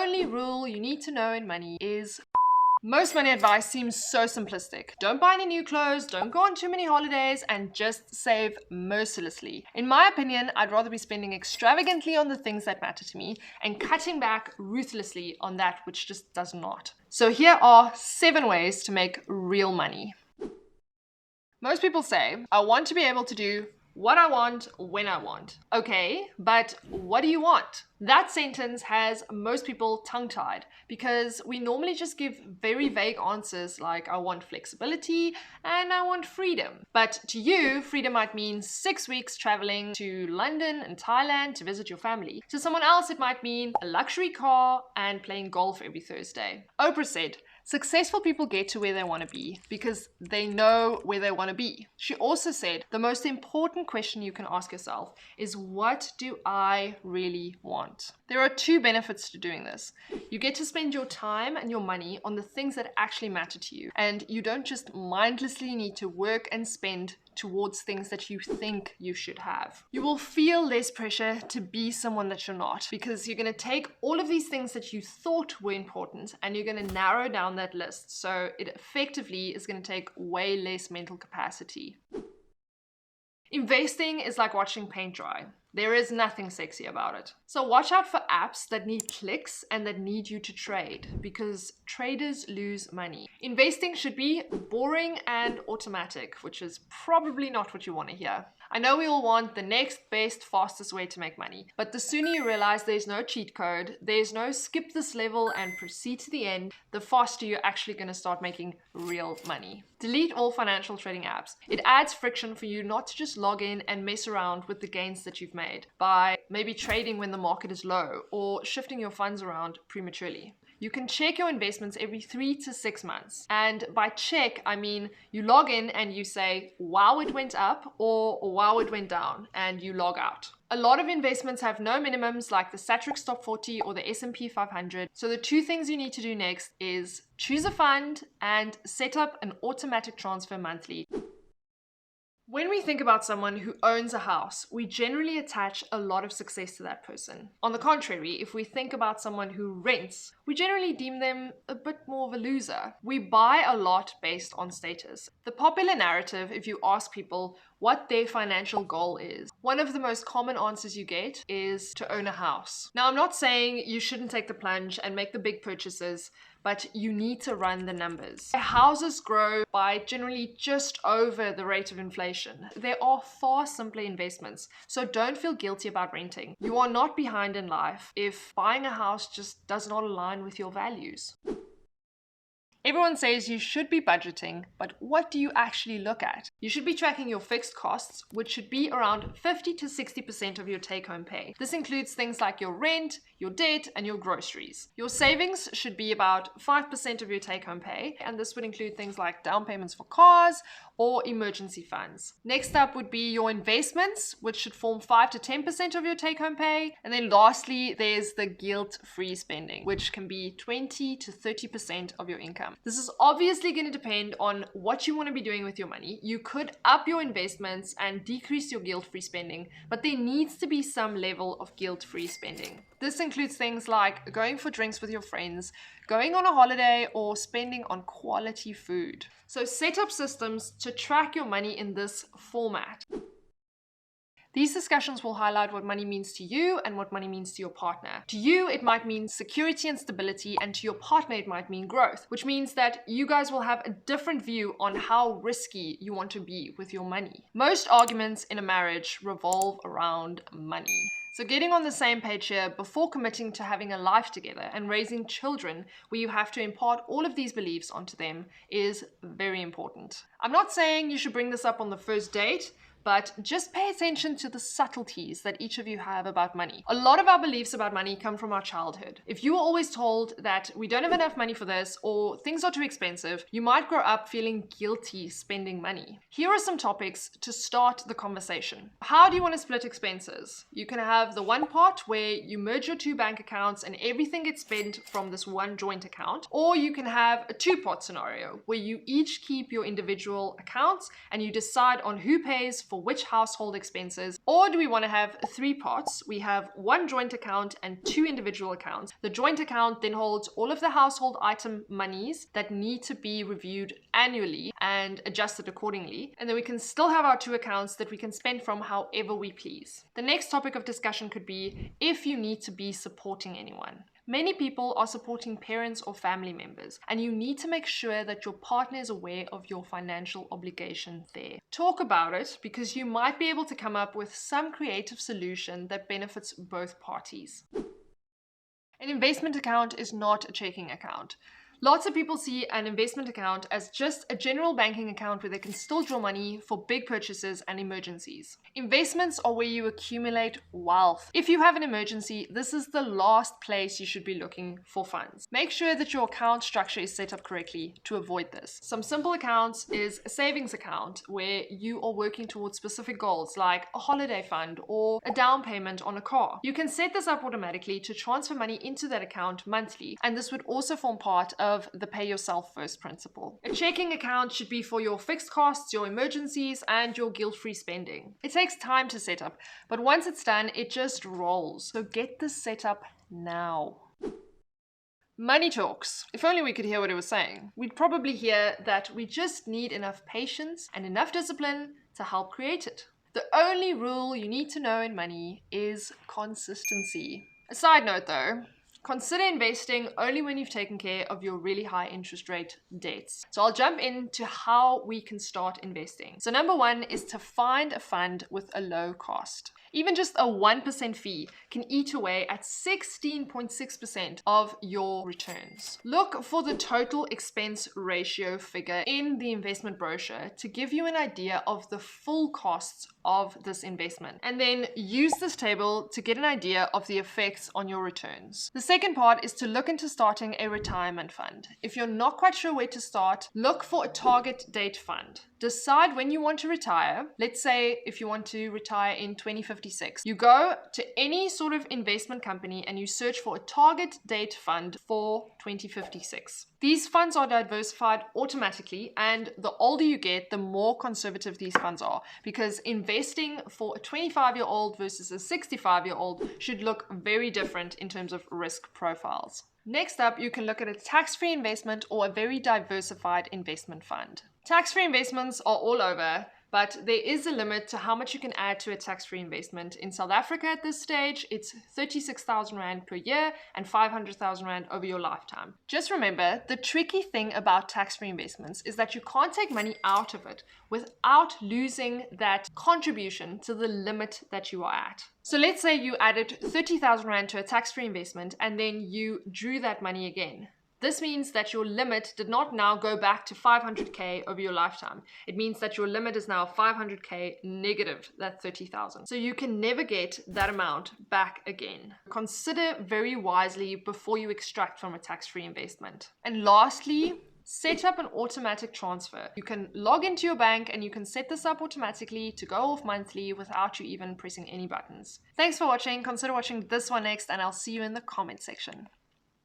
only rule you need to know in money is most money advice seems so simplistic. Don't buy any new clothes, don't go on too many holidays, and just save mercilessly. In my opinion, I'd rather be spending extravagantly on the things that matter to me and cutting back ruthlessly on that which just does not. So here are 7 ways to make real money. Most people say, I want to be able to do what I want when I want. Okay, but what do you want? That sentence has most people tongue-tied because we normally just give very vague answers like I want flexibility and I want freedom. But to you, freedom might mean 6 weeks traveling to London and Thailand to visit your family. To someone else, it might mean a luxury car and playing golf every Thursday. Oprah said, successful people get to where they want to be because they know where they want to be. She also said, the most important question you can ask yourself is, what do I really want? There are 2 benefits to doing this. You get to spend your time and your money on the things that actually matter to you, and you don't just mindlessly need to work and spend towards things that you think you should have. You will feel less pressure to be someone that you're not because you're going to take all of these things that you thought were important and you're going to narrow down that list. So it effectively is going to take way less mental capacity. Investing is like watching paint dry. There is nothing sexy about it. So watch out for apps that need clicks and that need you to trade because traders lose money. Investing should be boring and automatic, which is probably not what you want to hear. I know we all want the next best, fastest way to make money, but the sooner you realize there's no cheat code, there's no skip this level and proceed to the end, the faster you're actually going to start making real money. Delete all financial trading apps. It adds friction for you not to just log in and mess around with the gains that you've made by maybe trading when the market is low or shifting your funds around prematurely. You can check your investments every 3 to 6 months. And by check, I mean you log in and you say, wow, it went up, or wow, it went down, and you log out. A lot of investments have no minimums like the Satrix Top 40 or the S&P 500. So the 2 things you need to do next is choose a fund and set up an automatic transfer monthly. When we think about someone who owns a house, we generally attach a lot of success to that person. On the contrary, if we think about someone who rents, we generally deem them a bit more of a loser. We buy a lot based on status. The popular narrative, if you ask people what their financial goal is, one of the most common answers you get is to own a house. Now, I'm not saying you shouldn't take the plunge and make the big purchases, but you need to run the numbers. Houses grow by generally just over the rate of inflation. There are far simpler investments, so don't feel guilty about renting. You are not behind in life if buying a house just does not align with your values. Everyone says you should be budgeting, but what do you actually look at? You should be tracking your fixed costs, which should be around 50 to 60% of your take-home pay. This includes things like your rent, your debt, and your groceries. Your savings should be about 5% of your take-home pay, and this would include things like down payments for cars or emergency funds. Next up would be your investments, which should form 5 to 10% of your take-home pay. And then lastly, there's the guilt-free spending, which can be 20 to 30% of your income. This is obviously going to depend on what you want to be doing with your money. You could up your investments and decrease your guilt-free spending, but there needs to be some level of guilt-free spending. This includes things like going for drinks with your friends, going on a holiday, or spending on quality food. So set up systems to track your money in this format. These discussions will highlight what money means to you and what money means to your partner. To you, it might mean security and stability, and to your partner, it might mean growth, which means that you guys will have a different view on how risky you want to be with your money. Most arguments in a marriage revolve around money. So getting on the same page here before committing to having a life together and raising children where you have to impart all of these beliefs onto them is very important. I'm not saying you should bring this up on the first date, but just pay attention to the subtleties that each of you have about money. A lot of our beliefs about money come from our childhood. If you were always told that we don't have enough money for this or things are too expensive, you might grow up feeling guilty spending money. Here are some topics to start the conversation. How do you want to split expenses? You can have the one part where you merge your 2 bank accounts and everything gets spent from this one joint account, or you can have a 2-part scenario where you each keep your individual accounts and you decide on who pays for for which household expenses? Or do we want to have 3 pots? We have 1 joint account and 2 individual accounts. The joint account then holds all of the household item monies that need to be reviewed annually and adjusted accordingly. And then we can still have our 2 accounts that we can spend from however we please. The next topic of discussion could be if you need to be supporting anyone. Many people are supporting parents or family members, and you need to make sure that your partner is aware of your financial obligation there. Talk about it, because you might be able to come up with some creative solution that benefits both parties. An investment account is not a checking account. Lots of people see an investment account as just a general banking account where they can still draw money for big purchases and emergencies. Investments are where you accumulate wealth. If you have an emergency, this is the last place you should be looking for funds. Make sure that your account structure is set up correctly to avoid this. Some simple accounts is a savings account where you are working towards specific goals like a holiday fund or a down payment on a car. You can set this up automatically to transfer money into that account monthly, and this would also form part of the pay yourself first principle. A checking account should be for your fixed costs, your emergencies, and your guilt-free spending. It takes time to set up, but once it's done, it just rolls. So get this set up now. Money talks. If only we could hear what it was saying. We'd probably hear that we just need enough patience and enough discipline to help create it. The only rule you need to know in money is consistency. A side note though, consider investing only when you've taken care of your really high interest rate debts. So I'll jump into how we can start investing. So number 1 is to find a fund with a low cost. Even just a 1% fee can eat away at 16.6% of your returns. Look for the total expense ratio figure in the investment brochure to give you an idea of the full costs of this investment. And then use this table to get an idea of the effects on your returns. The second part is to look into starting a retirement fund. If you're not quite sure where to start, look for a target date fund. Decide when you want to retire. Let's say if you want to retire in 2056, you go to any sort of investment company and you search for a target date fund for 2056. These funds are diversified automatically, and the older you get, the more conservative these funds are, because investing for a 25-year-old versus a 65-year-old should look very different in terms of risk profiles. Next up, you can look at a tax-free investment or a very diversified investment fund. Tax-free investments are all over, but there is a limit to how much you can add to a tax-free investment. In South Africa at this stage, it's 36,000 Rand per year and 500,000 Rand over your lifetime. Just remember, the tricky thing about tax-free investments is that you can't take money out of it without losing that contribution to the limit that you are at. So let's say you added 30,000 Rand to a tax-free investment and then you drew that money again. This means that your limit did not now go back to 500k over your lifetime. It means that your limit is now 500k negative that 30,000. So you can never get that amount back again. Consider very wisely before you extract from a tax-free investment. And lastly, set up an automatic transfer. You can log into your bank and you can set this up automatically to go off monthly without you even pressing any buttons. Thanks for watching. Consider watching this one next, and I'll see you in the comment section.